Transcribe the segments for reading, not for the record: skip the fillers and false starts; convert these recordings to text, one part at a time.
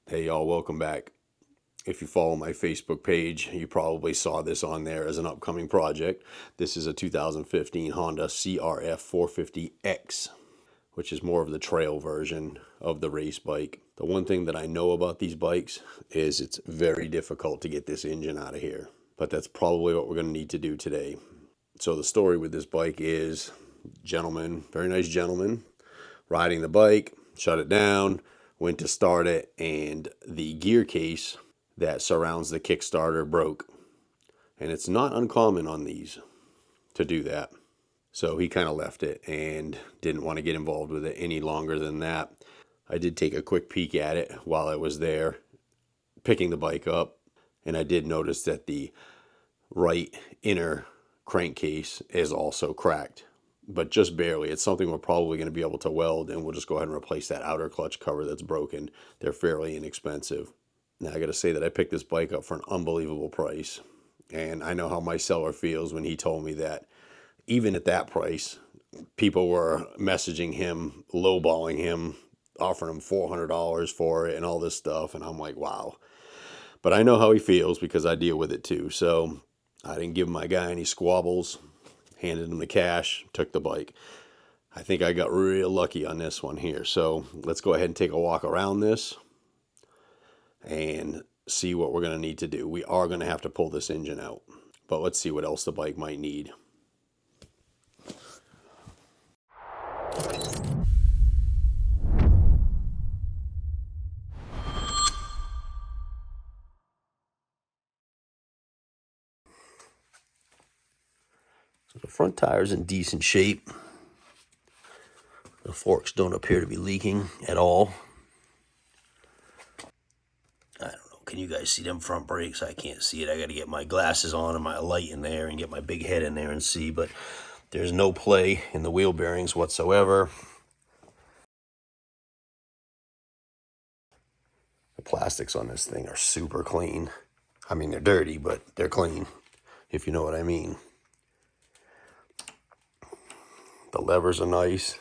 Hey y'all, welcome back. If you follow my Facebook page, you probably saw this on there as an upcoming project. This is a 2015 Honda CRF450X, which is more of the trail version of the race bike. The one thing that I know about these bikes is it's very difficult to get this engine out of here, but that's probably what we're going to need to do today. So the story with this bike is, gentleman, very nice gentleman, riding the bike, shut it down, went to start it, and the gear case that surrounds the kickstarter broke. And it's not uncommon on these to do that. So he kind of left it and didn't want to get involved with it any longer than that. I did take a quick peek at it while I was there picking the bike up, and I did notice that the right inner crankcase is also cracked, but just barely. It's something we're probably going to be able to weld, and we'll just go ahead and replace that outer clutch cover that's broken. They're fairly inexpensive. Now, I got to say that I picked this bike up for an unbelievable price, and I know how my seller feels when he told me that even at that price, people were messaging him, lowballing him, offering him $400 for it and all this stuff, and I'm like, wow. But I know how he feels because I deal with it too, so I didn't give my guy any squabbles. Handed him the cash, took the bike. I think I got real lucky on this one here. So let's go ahead and take a walk around this and see what we're going to need to do. We are going to have to pull this engine out, but let's see what else the bike might need. So the front tire's in decent shape. The forks don't appear to be leaking at all. I don't know, can you guys see them front brakes? I can't see it. I got to get my glasses on and my light in there and get my big head in there and see, but there's no play in the wheel bearings whatsoever. The plastics on this thing are super clean. I mean, they're dirty, but they're clean, if you know what I mean. The levers are nice.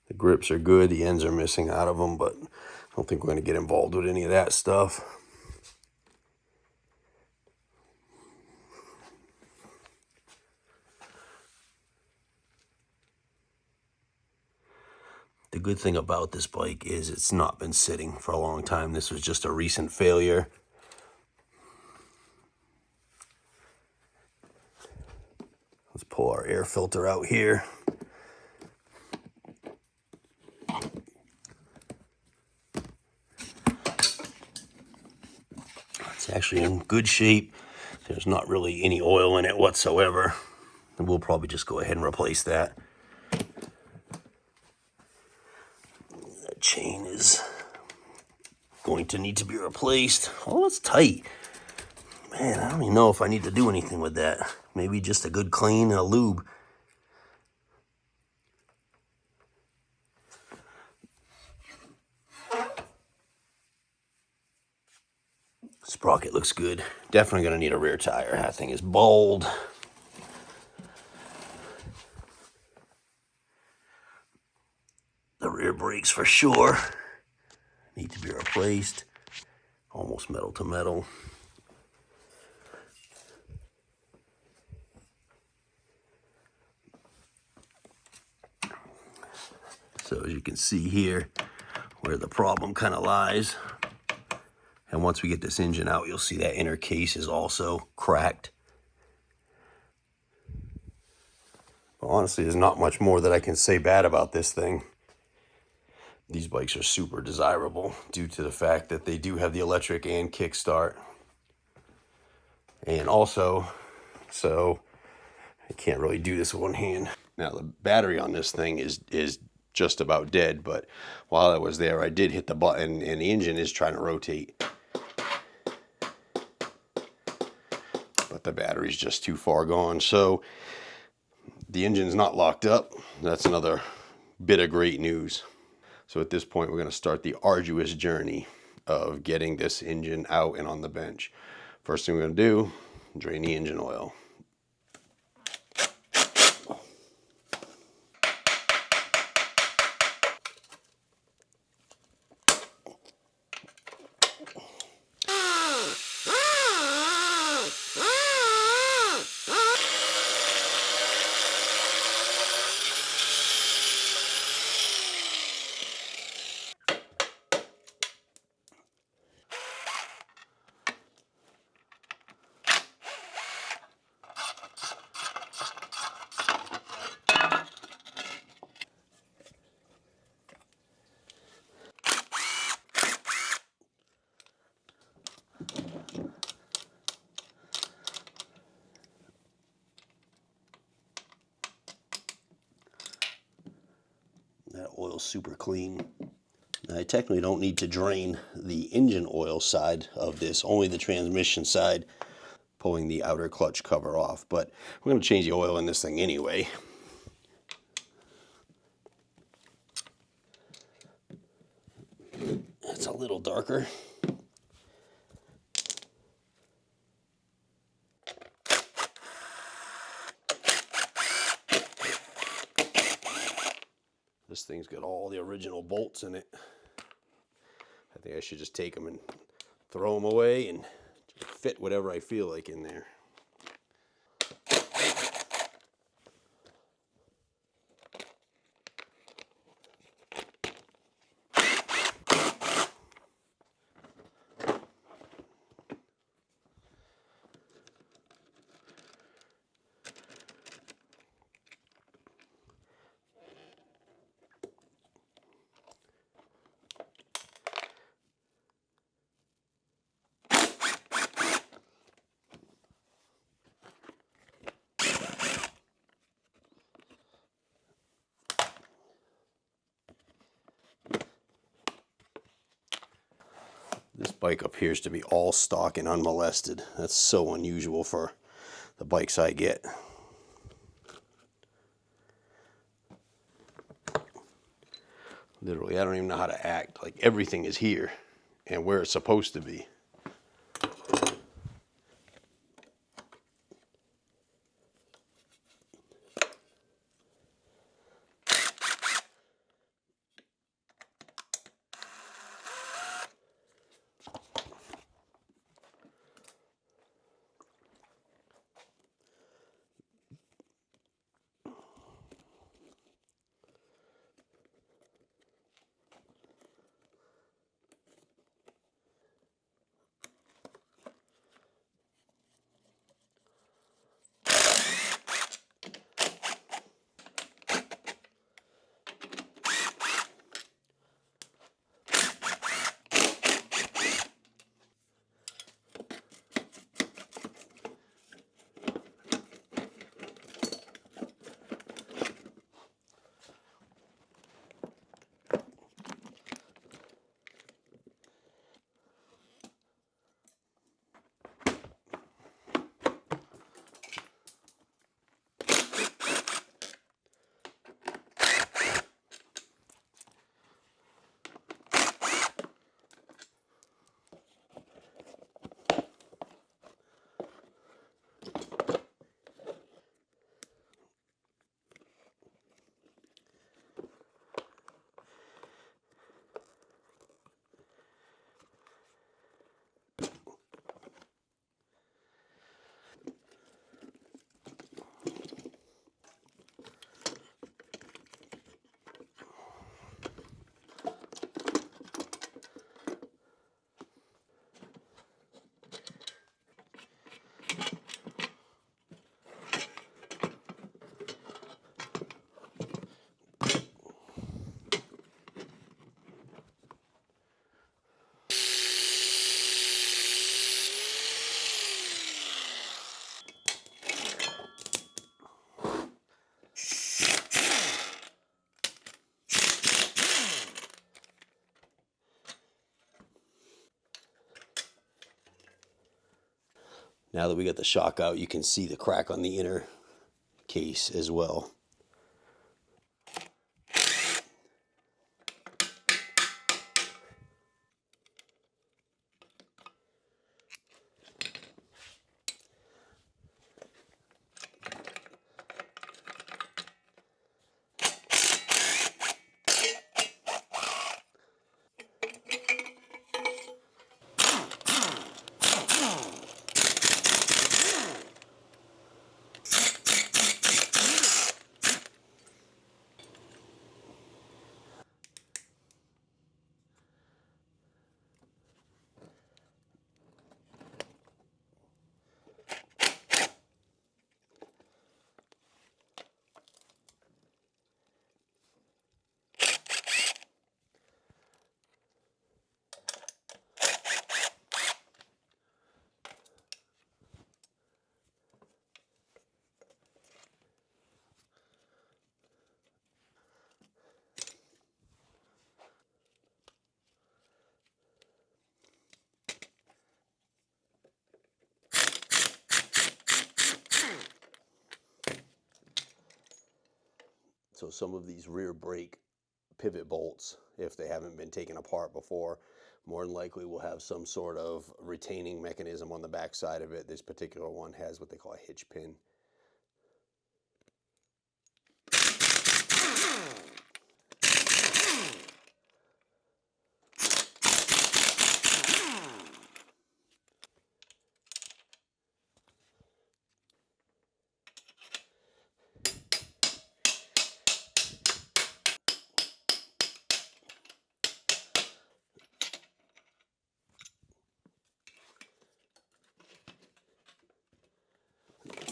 The grips are good. The ends are missing out of them, but I don't think we're going to get involved with any of that stuff. The good thing about this bike is it's not been sitting for a long time. This was just a recent failure. Let's pull our air filter out here. It's actually in good shape. There's not really any oil in it whatsoever. And we'll probably just go ahead and replace that. That chain is going to need to be replaced. Oh, it's tight. Man, I don't even know if I need to do anything with that. Maybe just a good clean and a lube. Sprocket looks good. Definitely going to need a rear tire. That thing is bald. The rear brakes for sure need to be replaced. Almost metal to metal. So as you can see here, where the problem kind of lies. And once we get this engine out, you'll see that inner case is also cracked. But honestly, there's not much more that I can say bad about this thing. These bikes are super desirable due to the fact that they do have the electric and kickstart. And also, so I can't really do this with one hand. Now the battery on this thing is just about dead, but while I was there, I did hit the button and the engine is trying to rotate. But the battery's just too far gone. So the engine's not locked up. That's another bit of great news. So at this point, we're going to start the arduous journey of getting this engine out and on the bench. First thing we're going to do, drain the engine oil. oil's super clean. Now, I technically don't need to drain the engine oil side of this, only the transmission side, pulling the outer clutch cover off. But we're going to change the oil in this thing anyway. It's a little darker. This thing's got all the original bolts in it. I think I should just take them and throw them away and fit whatever I feel like in there. This bike appears to be all stock and unmolested. That's so unusual for the bikes I get. Literally, I don't even know how to act. Like, everything is here and where it's supposed to be. Now that we got the shock out, you can see the crack on the inner case as well. So some of these rear brake pivot bolts, if they haven't been taken apart before, more than likely will have some sort of retaining mechanism on the back side of it. This particular one has what they call a hitch pin.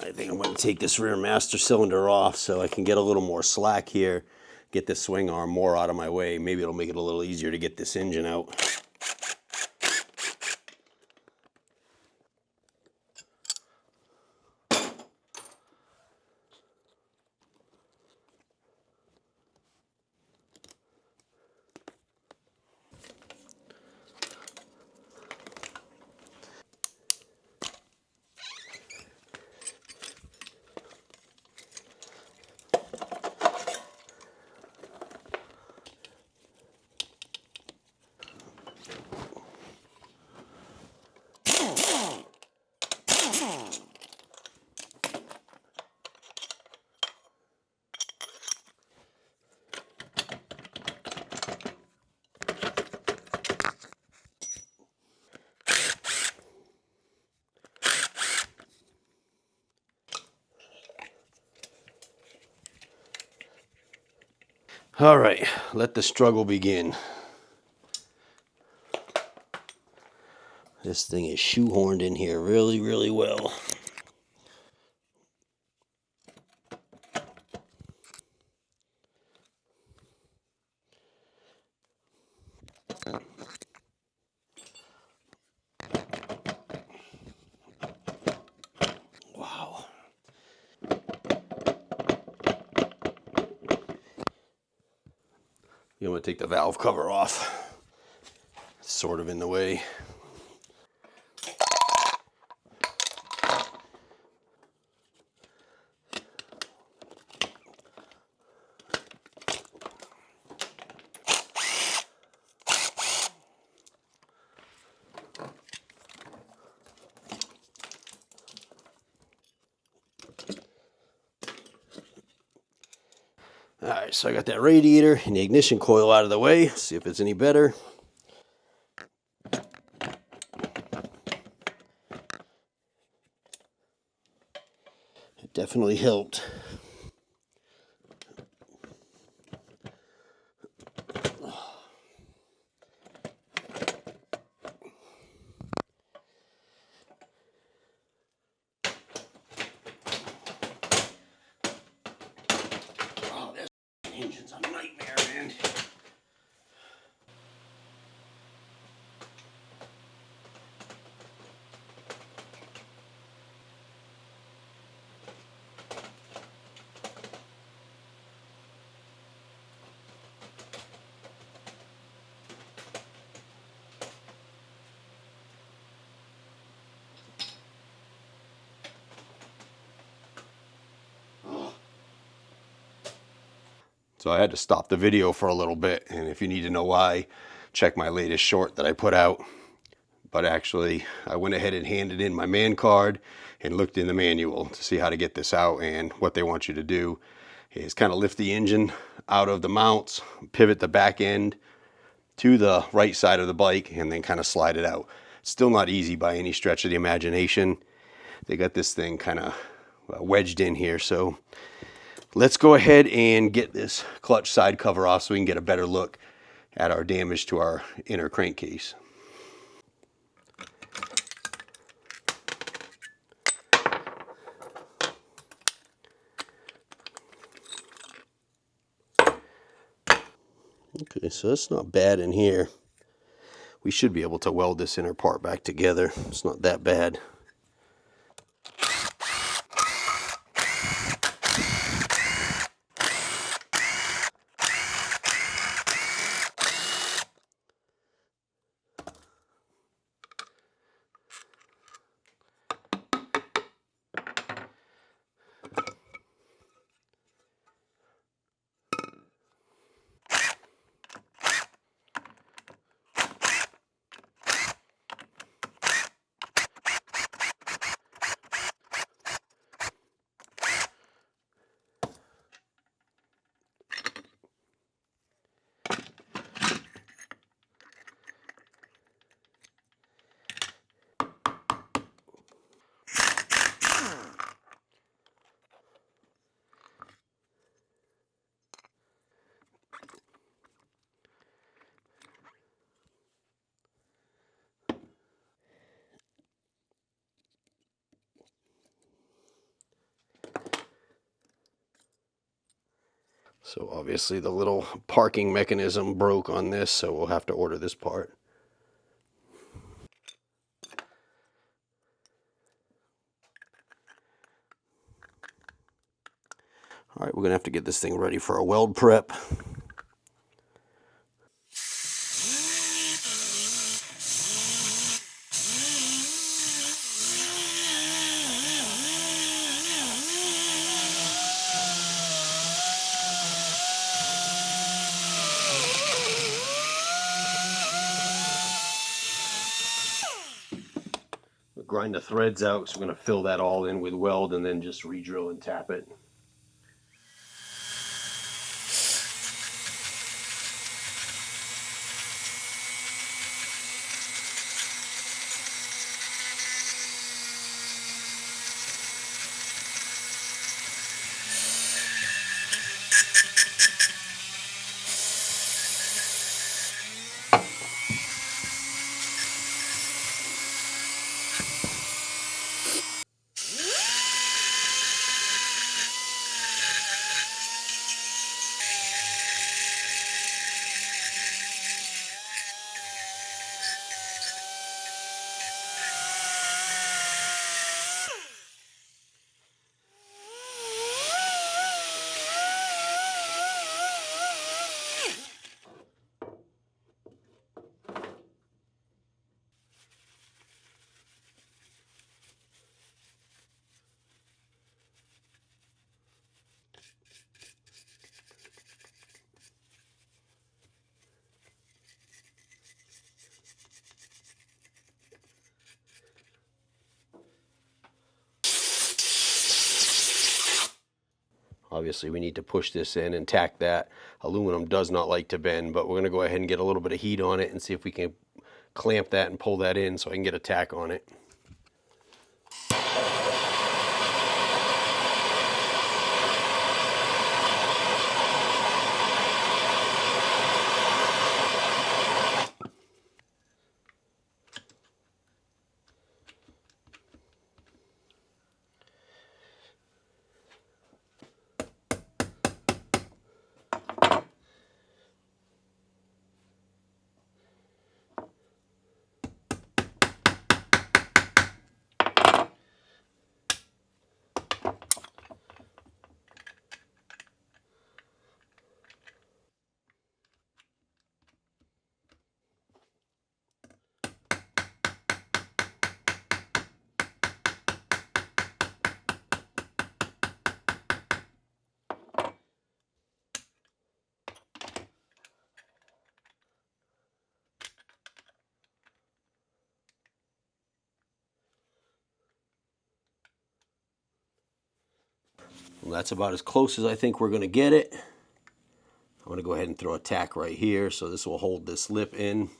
I think I'm going to take this rear master cylinder off so I can get a little more slack here, get this swing arm more out of my way. Maybe it'll make it a little easier to get this engine out. All right, let the struggle begin. This thing is shoehorned in here really, really well. Wow. You want to take the valve cover off. It's sort of in the way. All right, so I got that radiator and the ignition coil out of the way. See if it's any better. It definitely helped. Oh, this engine's a nightmare, man. So I had to stop the video for a little bit, and if you need to know why, check my latest short that I put out. But actually, I went ahead and handed in my man card and looked in the manual to see how to get this out, and what they want you to do is kind of lift the engine out of the mounts, pivot the back end to the right side of the bike, and then kind of slide it out. Still not easy by any stretch of the imagination. They got this thing kind of wedged in here, so let's go ahead and get this clutch side cover off so we can get a better look at our damage to our inner crankcase. Okay, so it's not bad in here. We should be able to weld this inner part back together. It's not that bad. So obviously the little parking mechanism broke on this, so we'll have to order this part. All right, we're gonna have to get this thing ready for a weld prep. Grind the threads out, so we're going to fill that all in with weld and then just re-drill and tap it. Obviously we need to push this in and tack that. Aluminum does not like to bend, but we're going to go ahead and get a little bit of heat on it and see if we can clamp that and pull that in so I can get a tack on it. Well, that's about as close as I think we're going to get it. I'm going to go ahead and throw a tack right here so this will hold this lip in.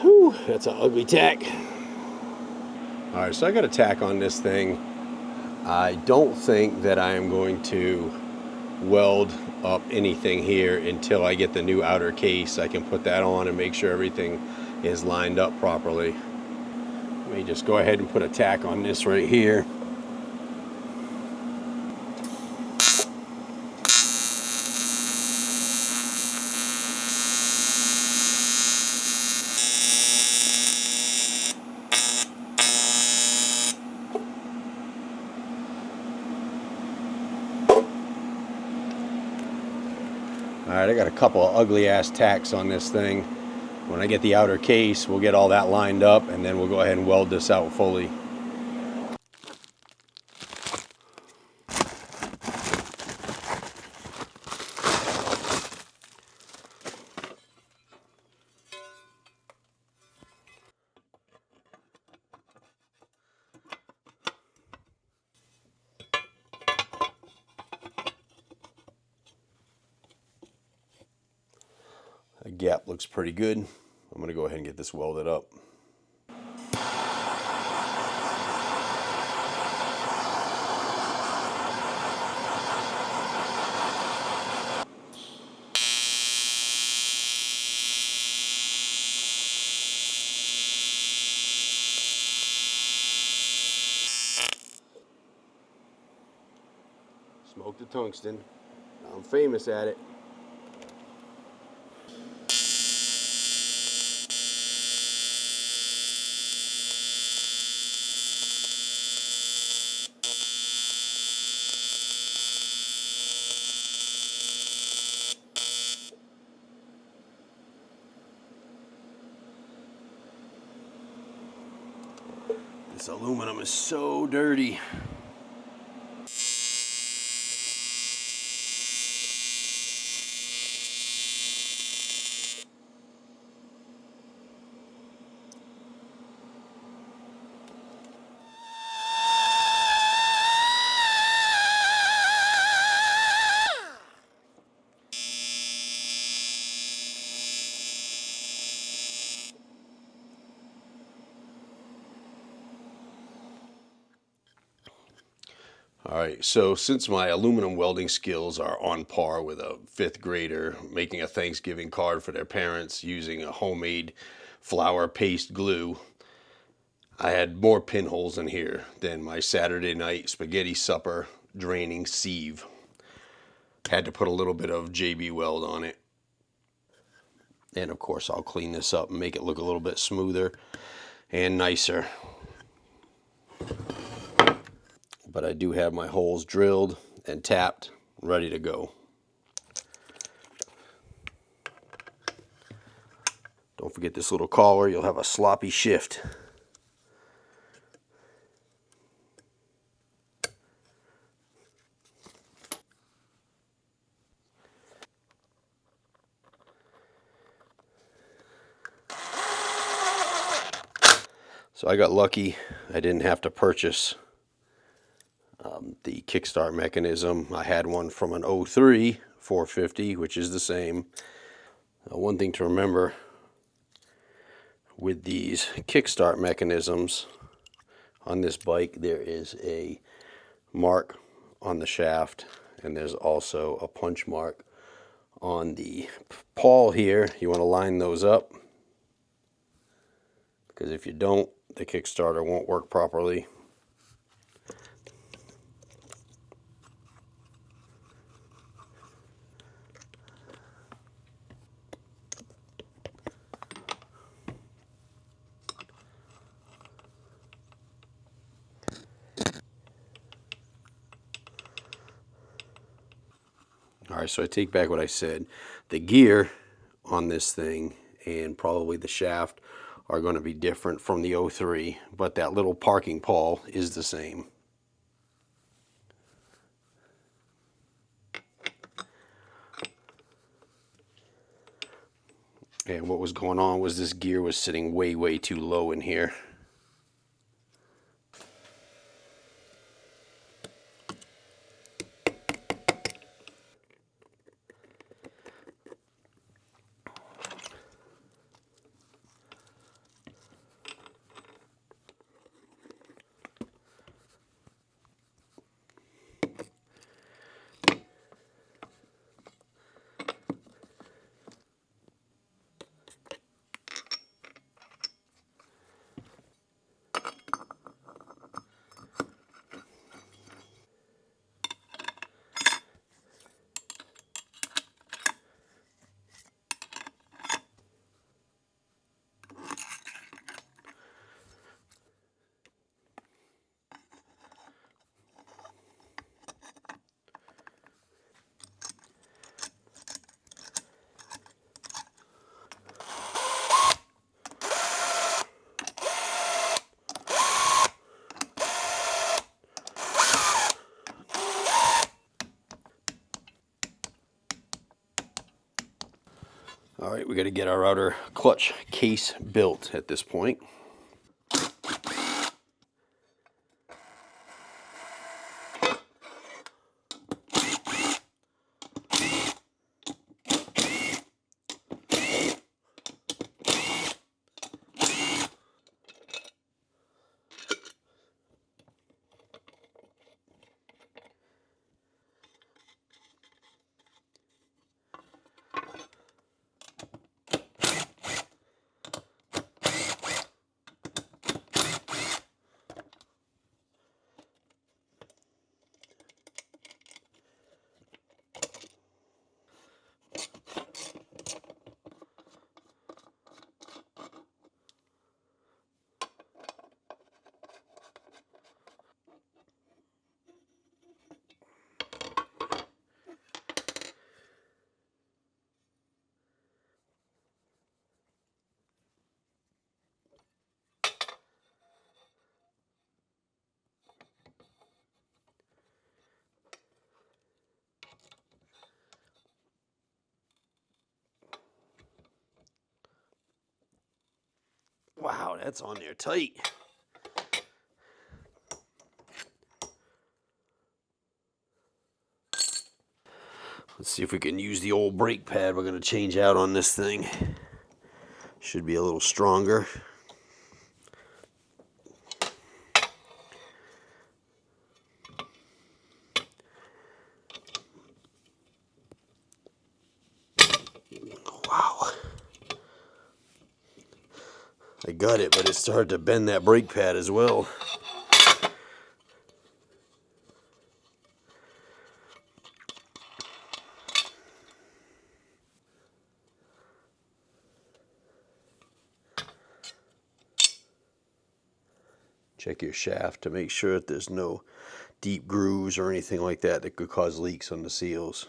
Whew, that's an ugly tack. All right, so I got a tack on this thing. I don't think that I am going to weld up anything here until I get the new outer case. I can put that on and make sure everything is lined up properly. Let me just go ahead and put a tack on this right here. Alright, I got a couple of ugly ass tacks on this thing. When I get the outer case, we'll get all that lined up and then we'll go ahead and weld this out fully. The gap looks pretty good. I'm going to go ahead and get this welded up. tungsten. I'm famous at it. This aluminum is so dirty. Alright, so since my aluminum welding skills are on par with a 5th grader making a Thanksgiving card for their parents using a homemade flour paste glue, I had more pinholes in here than my Saturday night spaghetti supper draining sieve. Had to put a little bit of JB Weld on it. And of course I'll clean this up and make it look a little bit smoother and nicer. But I do have my holes drilled and tapped, ready to go. Don't forget this little collar, you'll have a sloppy shift. So I got lucky, I didn't have to purchase the kickstart mechanism. I had one from an 03 450, which is the same. One thing to remember with these kickstart mechanisms on this bike, there is a mark on the shaft and there's also a punch mark on the pawl here. You want to line those up, because if you don't, the kickstarter won't work properly. Alright, so I take back what I said. The gear on this thing and probably the shaft are going to be different from the 03, but that little parking pawl is the same. And what was going on was this gear was sitting way too low in here. Alright, we got to get our outer clutch case built at this point. That's on there tight. Let's see if we can use the old brake pad we're going to change out on this thing. Should be a little stronger. Wow. I got it, but it started to bend that brake pad as well. Check your shaft to make sure that there's no deep grooves or anything like that that could cause leaks on the seals.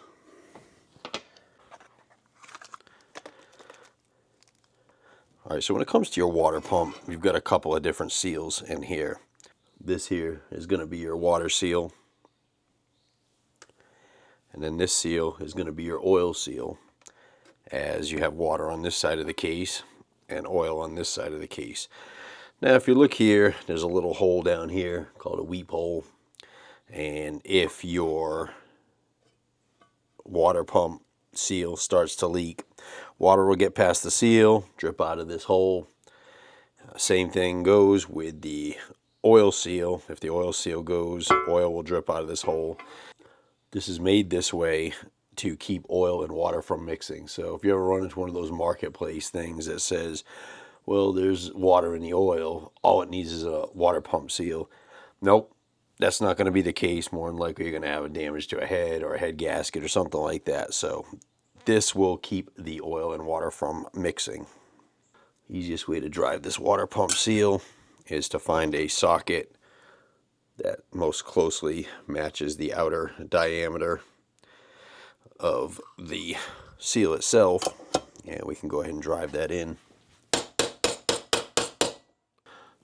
Alright, so when it comes to your water pump, you've got a couple of different seals in here. This here is going to be your water seal. And then this seal is going to be your oil seal, as you have water on this side of the case and oil on this side of the case. Now if you look here, there's a little hole down here called a weep hole, and if your water pump seal starts to leak, water will get past the seal, drip out of this hole. Same thing goes with the oil seal. If the oil seal goes, oil will drip out of this hole. This is made this way to keep oil and water from mixing. So if you ever run into one of those marketplace things that says, well, there's water in the oil, all it needs is a water pump seal. Nope, that's not going to be the case. More than likely you're going to have a damage to a head or a head gasket or something like that. So this will keep the oil and water from mixing. Easiest way to drive this water pump seal is to find a socket that most closely matches the outer diameter of the seal itself, and we can go ahead and drive that in.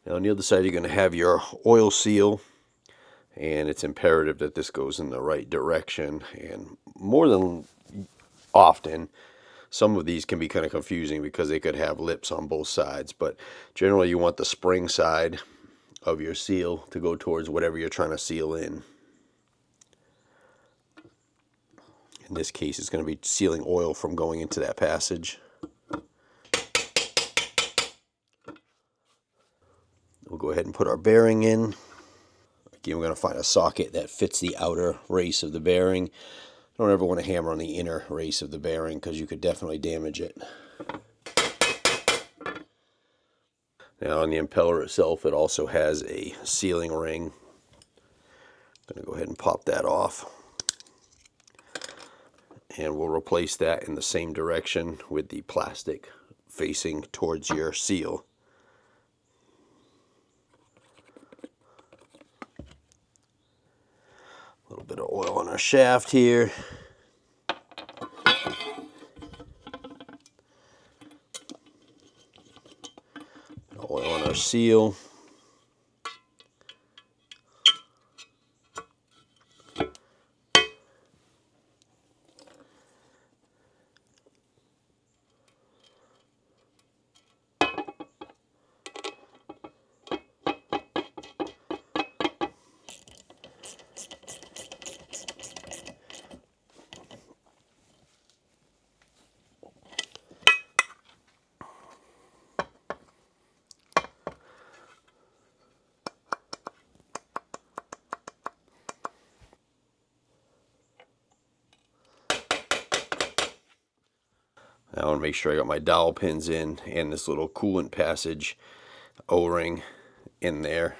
Now on the other side you're going to have your oil seal, and it's imperative that this goes in the right direction. And more than often, some of these can be kind of confusing because they could have lips on both sides, but generally you want the spring side of your seal to go towards whatever you're trying to seal in. In this case, it's going to be sealing oil from going into that passage. We'll go ahead and put our bearing in. Again, we're going to find a socket that fits the outer race of the bearing. Don't ever want to hammer on the inner race of the bearing because you could definitely damage it. Now on the impeller itself, it also has a sealing ring. I'm going to go ahead and pop that off. And we'll replace that in the same direction with the plastic facing towards your seal. A little bit of oil on our shaft here. Oil on our seal. I want to make sure I got my dowel pins in and this little coolant passage O-ring in there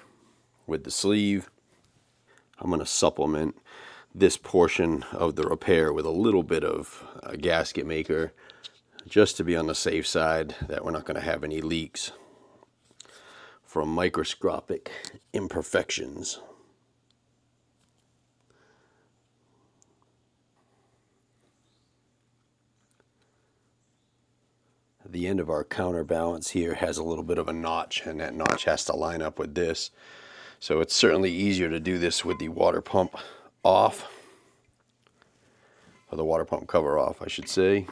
with the sleeve. I'm going to supplement this portion of the repair with a little bit of a gasket maker just to be on the safe side that we're not going to have any leaks from microscopic imperfections. The end of our counterbalance here has a little bit of a notch, and that notch has to line up with this. So it's certainly easier to do this with the water pump off, or the water pump cover off, I should say.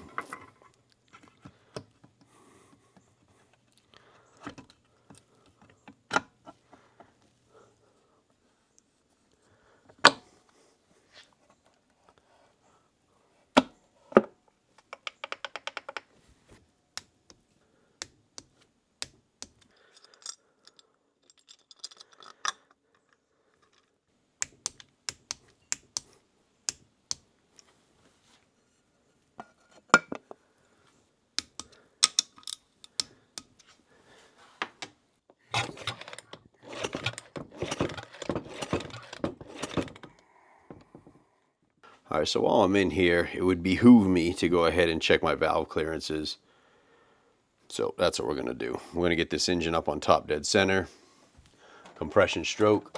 All right, so while I'm in here, it would behoove me to go ahead and check my valve clearances. So that's what we're going to do. We're going to get this engine up on top dead center. Compression stroke.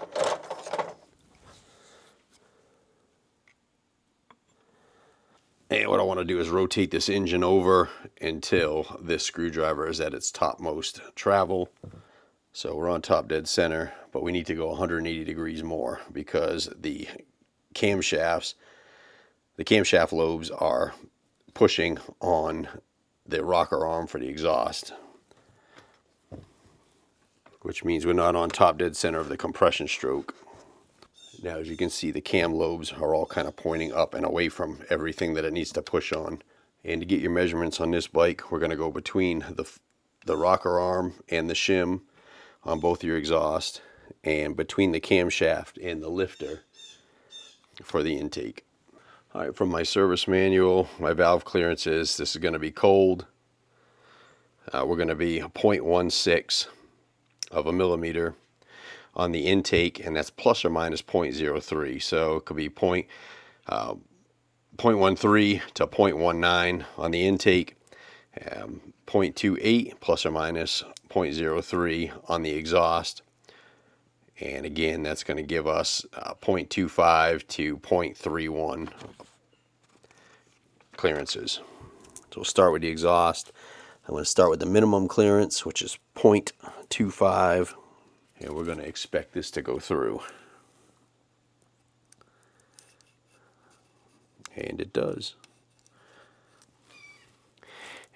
And what I want to do is rotate this engine over until this screwdriver is at its topmost travel. So we're on top dead center, but we need to go 180 degrees more because the camshaft lobes are pushing on the rocker arm for the exhaust, which means we're not on top dead center of the compression stroke. Now, as you can see, the cam lobes are all kind of pointing up and away from everything that it needs to push on. And to get your measurements on this bike, we're going to go between the rocker arm and the shim on both your exhaust, and between the camshaft and the lifter for the intake. All right, from my service manual, my valve clearances, this is going to be cold. We're going to be 0.16 of a millimeter on the intake, and that's plus or minus 0.03. So it could be 0.13 to 0.19 on the intake, 0.28 plus or minus 0.03 on the exhaust. And again, that's going to give us 0.25 to 0.31 clearances. So we'll start with the exhaust. I'm going to start with the minimum clearance, which is 0.25. And we're going to expect this to go through. And it does.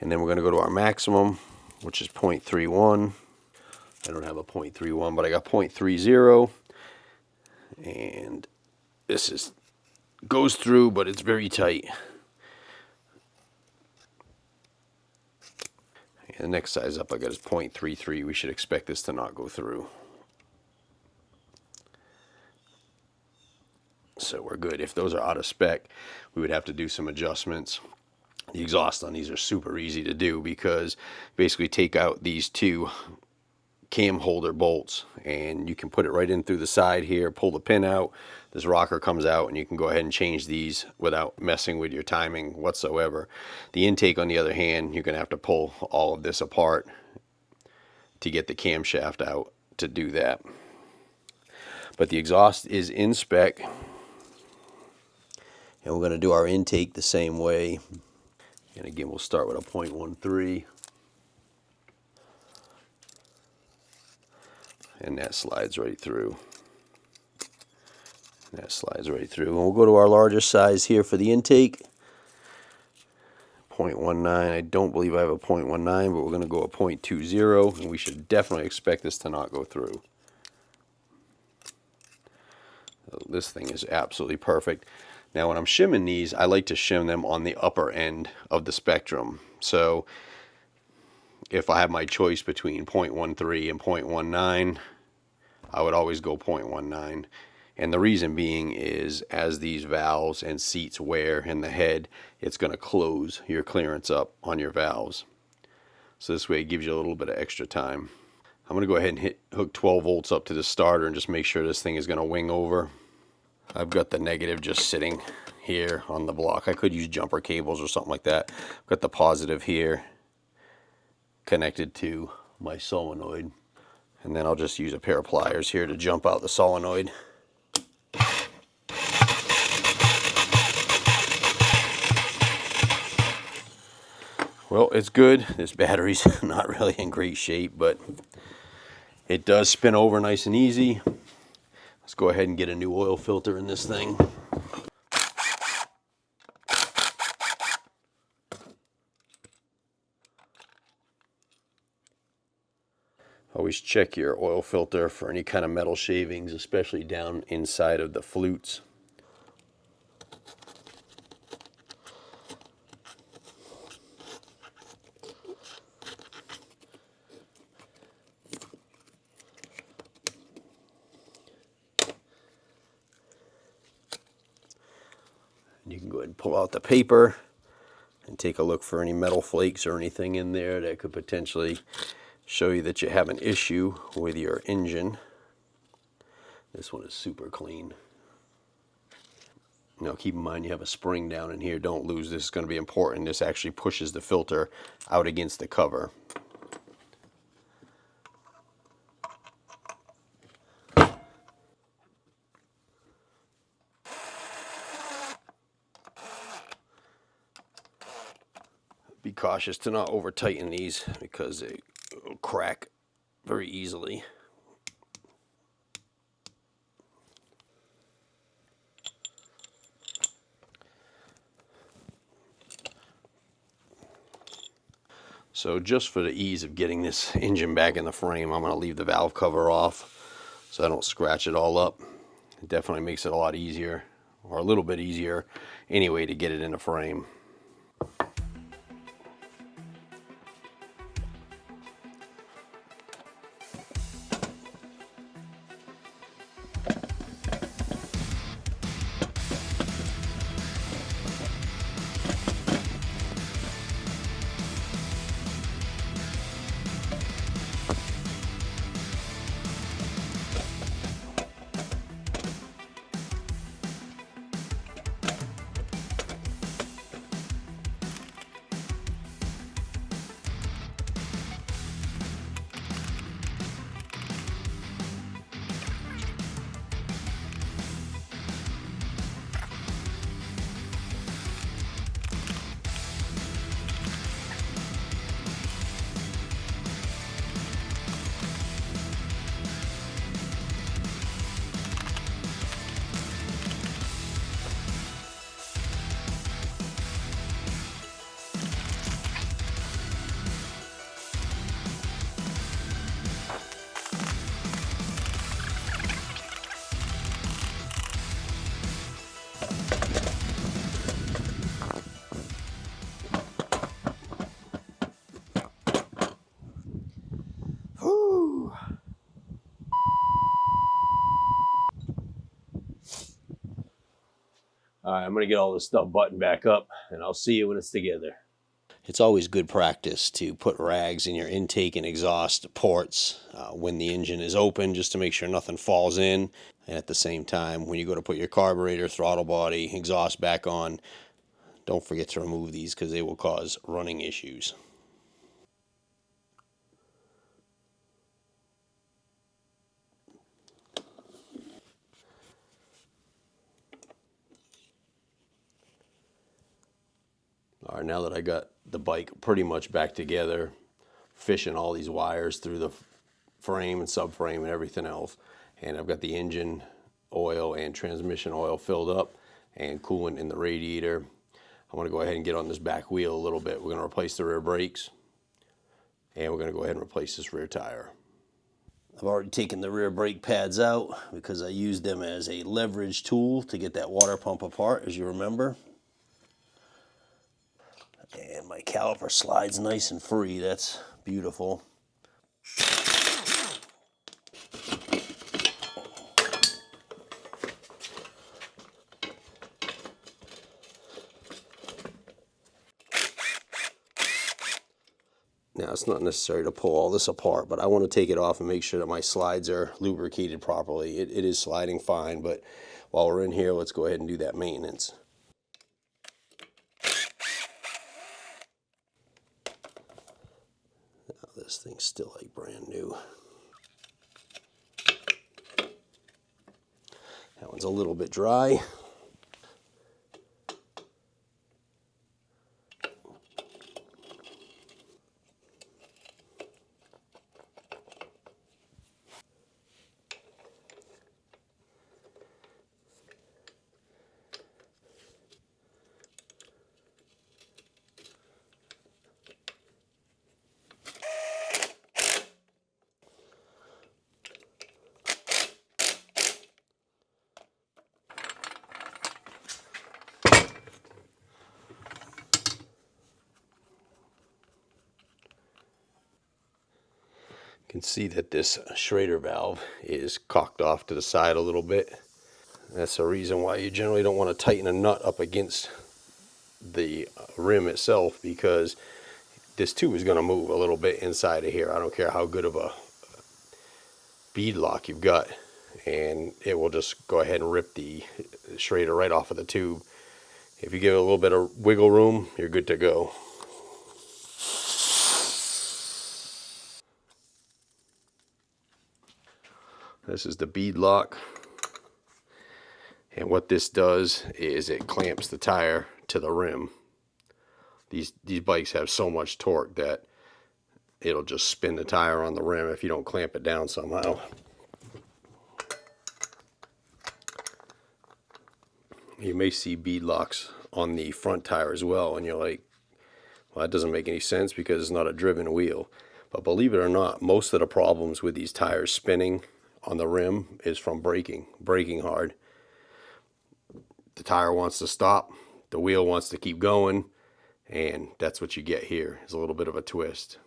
And then we're going to go to our maximum, which is 0.31. I don't have a 0.31, but I got 0.30, and this goes through, but it's very tight. And the next size up I got is 0.33. We should expect this to not go through. So we're good. If those are out of spec, we would have to do some adjustments. The exhaust on these are super easy to do because basically take out these two cam holder bolts and you can put it right in through the side here, pull the pin out, this rocker comes out, and you can go ahead and change these without messing with your timing whatsoever. The intake, on the other hand, you're going to have to pull all of this apart to get the camshaft out to do that. But the exhaust is in spec, and we're going to do our intake the same way. And again, we'll start with a 0.13. And that slides right through. That slides right through. And we'll go to our largest size here for the intake. 0.19. I don't believe I have a 0.19, but we're going to go a 0.20, and we should definitely expect this to not go through. So this thing is absolutely perfect. Now, when I'm shimming these, I like to shim them on the upper end of the spectrum. So if I have my choice between 0.13 and 0.19, I would always go 0.19. And the reason being is as these valves and seats wear in the head, it's going to close your clearance up on your valves. So this way it gives you a little bit of extra time. I'm going to go ahead and hook 12 volts up to the starter and just make sure this thing is going to wing over. I've got the negative just sitting here on the block. I could use jumper cables or something like that. I've got the positive here connected to my solenoid, and then I'll just use a pair of pliers here to jump out the solenoid. Well, it's good. This battery's not really in great shape, but it does spin over nice and easy. Let's go ahead and get a new oil filter in this thing. Always check your oil filter for any kind of metal shavings, especially down inside of the flutes. You can go ahead and pull out the paper and take a look for any metal flakes or anything in there that could potentially show you that you have an issue with your engine. This one is super clean. Now keep in mind you have a spring down in here. Don't lose this. It's going to be important. This actually pushes the filter out against the cover. Be cautious to not over tighten these because they will crack very easily. So just for the ease of getting this engine back in the frame, I'm going to leave the valve cover off so I don't scratch it all up. It definitely makes it a lot easier, or a little bit easier anyway, to get it in the frame. All right, I'm going to get all this stuff buttoned back up, and I'll see you when it's together. It's always good practice to put rags in your intake and exhaust ports when the engine is open, just to make sure nothing falls in. And at the same time, when you go to put your carburetor, throttle body, exhaust back on, don't forget to remove these because they will cause running issues. All right, now that I got the bike pretty much back together, fishing all these wires through the frame and subframe and everything else, and I've got the engine oil and transmission oil filled up and coolant in the radiator, I'm going to go ahead and get on this back wheel a little bit. We're going to replace the rear brakes, and we're going to go ahead and replace this rear tire. I've already taken the rear brake pads out because I used them as a leverage tool to get that water pump apart, as you remember. And my caliper slides nice and free. That's beautiful. Now, it's not necessary to pull all this apart, but I want to take it off and make sure that my slides are lubricated properly. It is sliding fine, but while we're in here, let's go ahead and do that maintenance. Now, this thing's still like brand new. That one's a little bit dry. You can see that this Schrader valve is cocked off to the side a little bit. That's the reason why you generally don't want to tighten a nut up against the rim itself, because this tube is going to move a little bit inside of here. I don't care how good of a bead lock you've got. and it will just go ahead and rip the Schrader right off of the tube. If you give it a little bit of wiggle room, you're good to go. This is the bead lock, and what this does is it clamps the tire to the rim. These bikes have so much torque that it'll just spin the tire on the rim if you don't clamp it down somehow. You may see bead locks on the front tire as well, and you're like, well, that doesn't make any sense because it's not a driven wheel. But believe it or not, most of the problems with these tires spinning on the rim is from braking hard. The tire wants to stop, the wheel wants to keep going, and that's what you get here, is a little bit of a twist.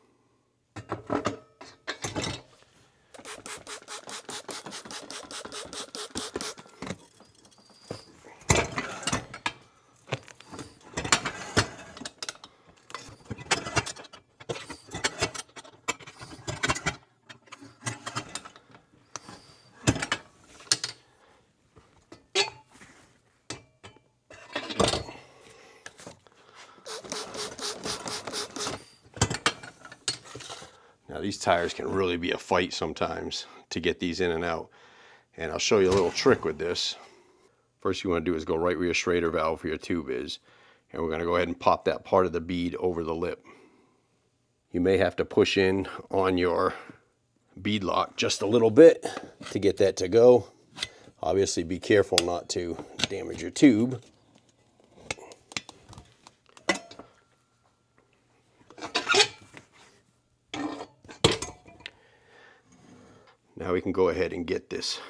Now these tires can really be a fight sometimes to get these in and out. And I'll show you a little trick with this. First you want to do is go right where your Schrader valve for your tube is. And we're going to go ahead and pop that part of the bead over the lip. You may have to push in on your bead lock just a little bit to get that to go. Obviously be careful not to damage your tube. Now we can go ahead and get this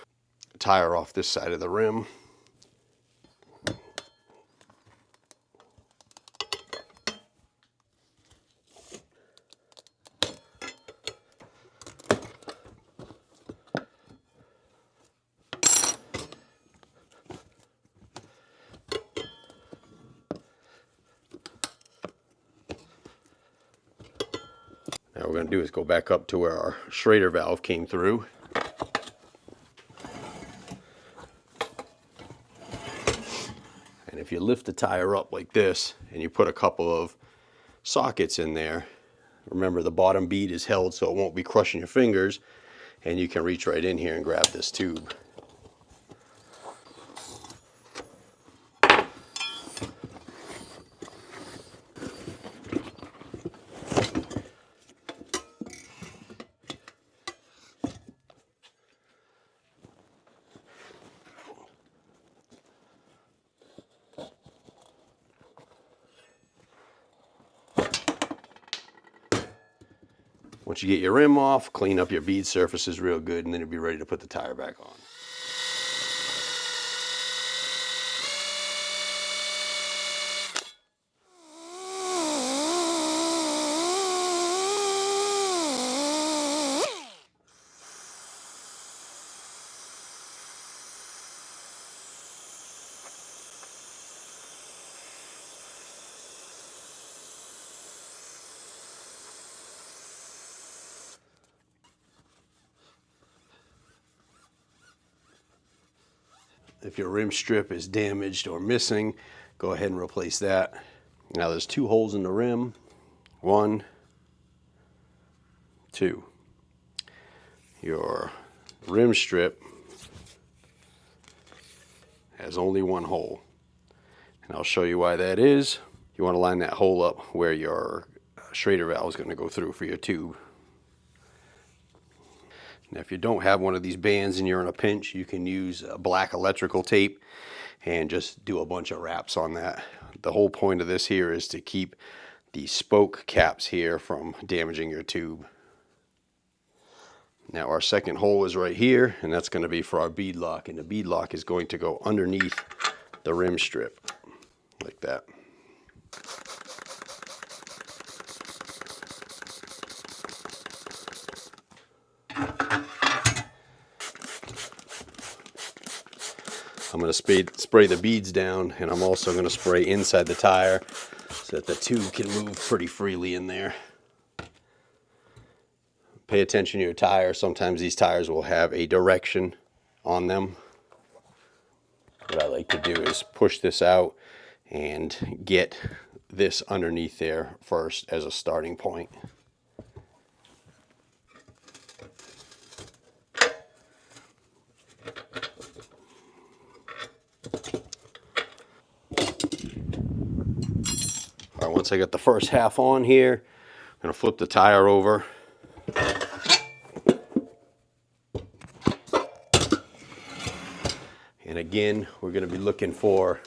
tire off this side of the rim. Now what we're going to do is go back up to where our Schrader valve came through. And if you lift the tire up like this and you put a couple of sockets in there, remember the bottom bead is held so it won't be crushing your fingers, and you can reach right in here and grab this tube. Once you get your rim off, clean up your bead surfaces real good, and then you'll be ready to put the tire back on. If your rim strip is damaged or missing, go ahead and replace that. Now there's two holes in the rim. 1, 2. Your rim strip has only one hole. And I'll show you why that is. You want to line that hole up where your Schrader valve is going to go through for your tube. Now if you don't have one of these bands and you're in a pinch, you can use black electrical tape and just do a bunch of wraps on that. The whole point of this here is to keep the spoke caps here from damaging your tube. Now our second hole is right here, and that's going to be for our bead lock, and the bead lock is going to go underneath the rim strip like that. I'm going to spray the beads down, and I'm also going to spray inside the tire so that the tube can move pretty freely in there. Pay attention to your tire. Sometimes these tires will have a direction on them. What I like to do is push this out and get this underneath there first as a starting point. All right, once I got the first half on here, I'm going to flip the tire over. And again, we're going to be looking for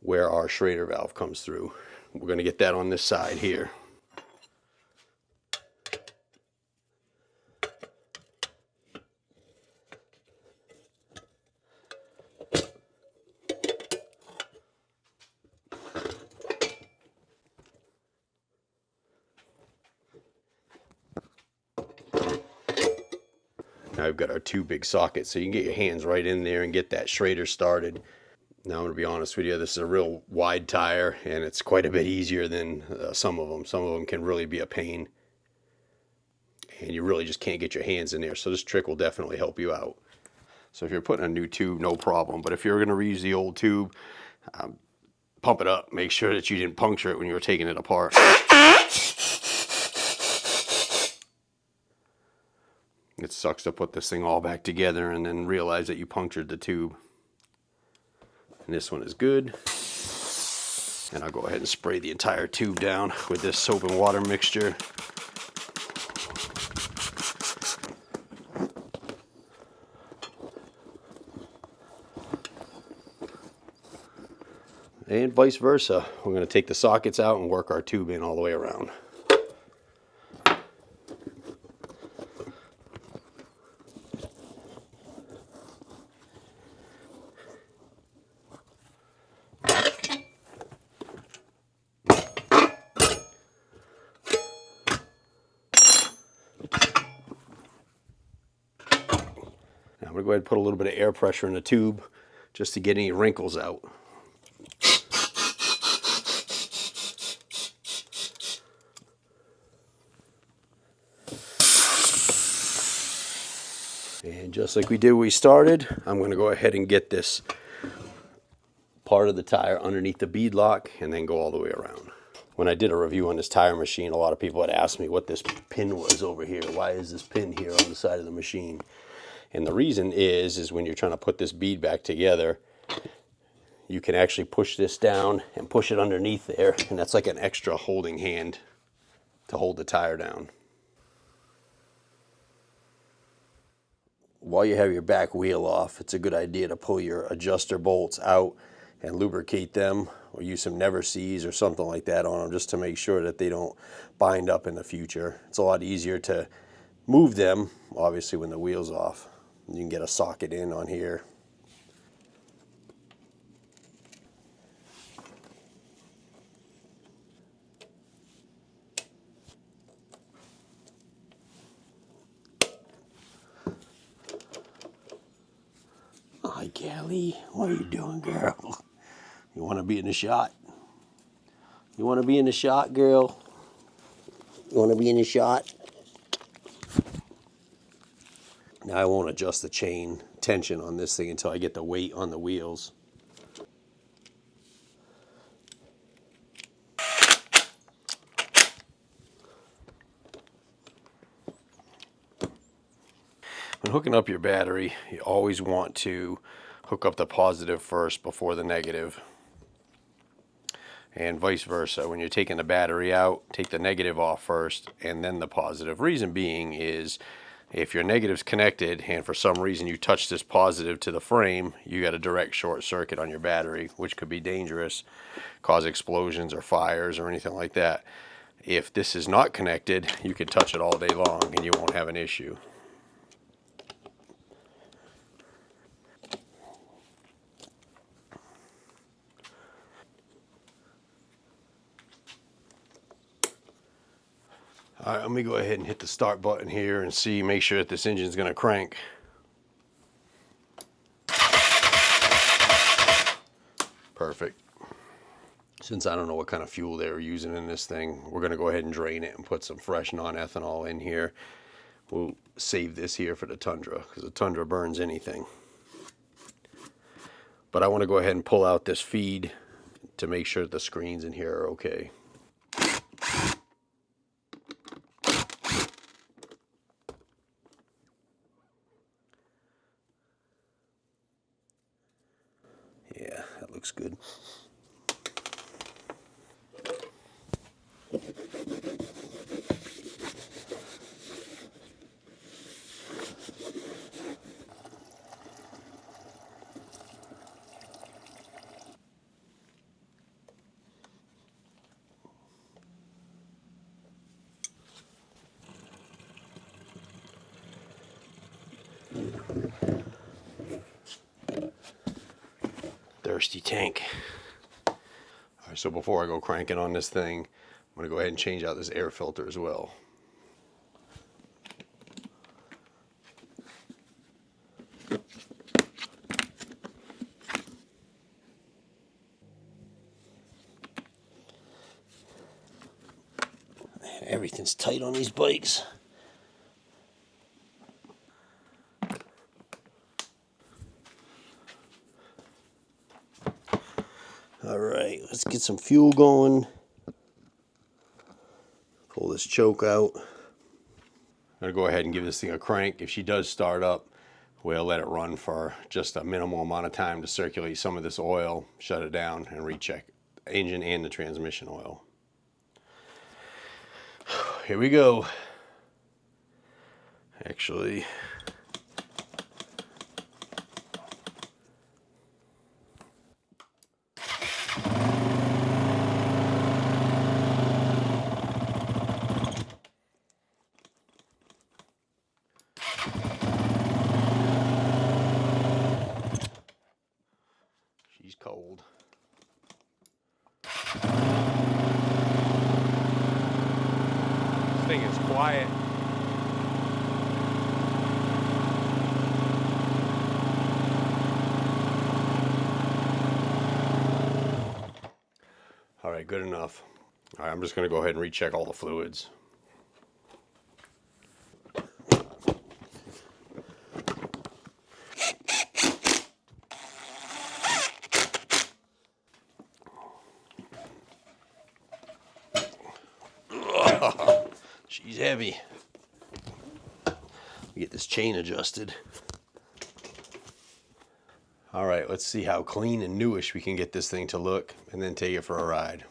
where our Schrader valve comes through. We're going to get that on this side here. Now we've got our two big sockets, so you can get your hands right in there and get that Schrader started. Now I'm going to be honest with you, this is a real wide tire, and it's quite a bit easier than some of them. Some of them can really be a pain, and you really just can't get your hands in there, so this trick will definitely help you out. So if you're putting a new tube, no problem, but if you're going to reuse the old tube, pump it up. Make sure that you didn't puncture it when you were taking it apart. It sucks to put this thing all back together and then realize that you punctured the tube. And this one is good. And I'll go ahead and spray the entire tube down with this soap and water mixture. And vice versa. We're going to take the sockets out and work our tube in all the way around. Now I'm going to go ahead and put a little bit of air pressure in the tube just to get any wrinkles out. And just like we did when we started, I'm going to go ahead and get this part of the tire underneath the bead lock and then go all the way around. When I did a review on this tire machine, a lot of people had asked me what this pin was over here. Why is this pin here on the side of the machine? And the reason is when you're trying to put this bead back together, you can actually push this down and push it underneath there, and that's like an extra holding hand to hold the tire down. While you have your back wheel off, it's a good idea to pull your adjuster bolts out and lubricate them, or use some Never Seas or something like that on them just to make sure that they don't bind up in the future. It's a lot easier to move them, obviously, when the wheel's off. You can get a socket in on here. Hi, Callie. What are you doing, girl? You want to be in the shot? You want to be in the shot, girl? You want to be in the shot? Now I won't adjust the chain tension on this thing until I get the weight on the wheels. When hooking up your battery, you always want to hook up the positive first before the negative. And vice versa. When you're taking the battery out, take the negative off first and then the positive. Reason being is if your negative's connected and for some reason you touch this positive to the frame, you got a direct short circuit on your battery, which could be dangerous, cause explosions or fires or anything like that. If this is not connected, you can touch it all day long and you won't have an issue. All right, let me go ahead and hit the start button here and see, make sure that this engine's going to crank. Perfect. Since I don't know what kind of fuel they were using in this thing, we're going to go ahead and drain it and put some fresh non-ethanol in here. We'll save this here for the Tundra because the Tundra burns anything. But I want to go ahead and pull out this feed to make sure the screens in here are okay. Yeah, that looks good. Thirsty tank. All right, so before I go cranking on this thing, I'm going to go ahead and change out this air filter as well. Everything's tight on these bikes. All right, let's get some fuel going. Pull this choke out. I'm gonna go ahead and give this thing a crank. If she does start up, we'll let it run for just a minimal amount of time to circulate some of this oil, shut it down, and recheck the engine and the transmission oil. Here we go. Actually, she's cold. This thing is quiet. All right, good enough. All right, I'm just going to go ahead and recheck all the fluids. She's heavy. Get this chain adjusted. All right, let's see how clean and newish we can get this thing to look, and then take it for a ride.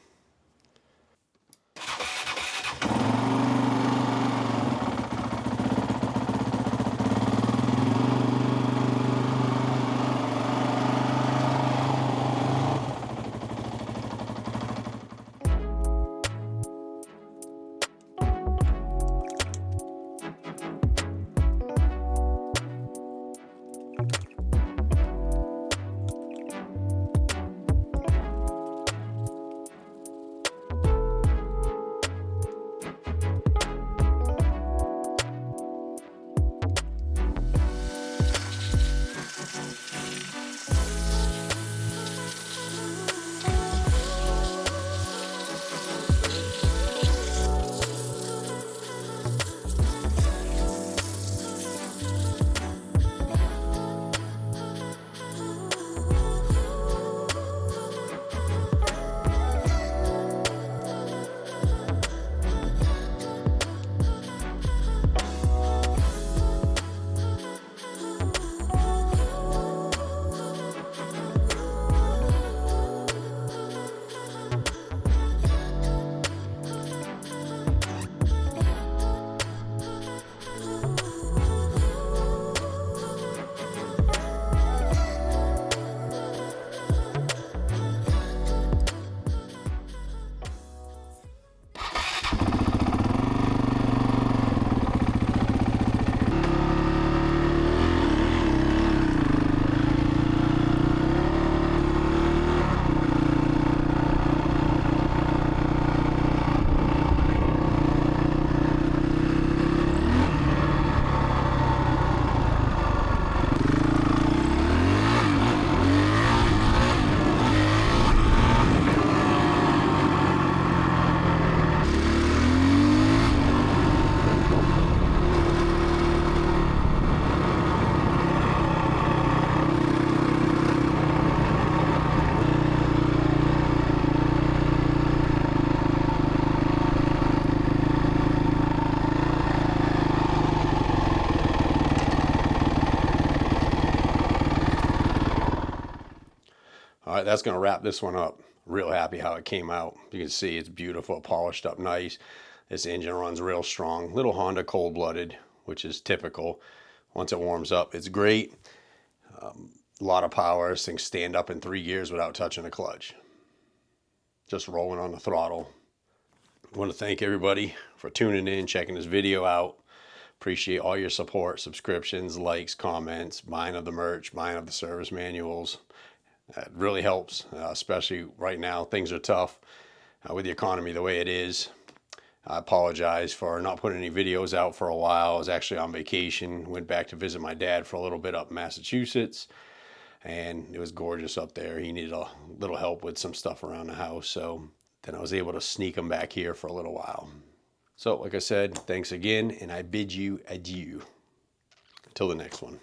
All right, that's going to wrap this one up. Real happy how it came out. You can see it's beautiful, polished up nice. This engine runs real strong. Little Honda cold-blooded, which is typical. Once it warms up, it's great. A lot of power. This thing stand up in 3 gears without touching the clutch. Just rolling on the throttle. I want to thank everybody for tuning in, checking this video out. Appreciate all your support, subscriptions, likes, comments, buying of the merch, buying of the service manuals. It really helps, especially right now. Things are tough with the economy the way it is. I apologize for not putting any videos out for a while. I was actually on vacation, went back to visit my dad for a little bit up in Massachusetts, and it was gorgeous up there. He needed a little help with some stuff around the house, so then I was able to sneak him back here for a little while. So, like I said, thanks again, and I bid you adieu. Until the next one.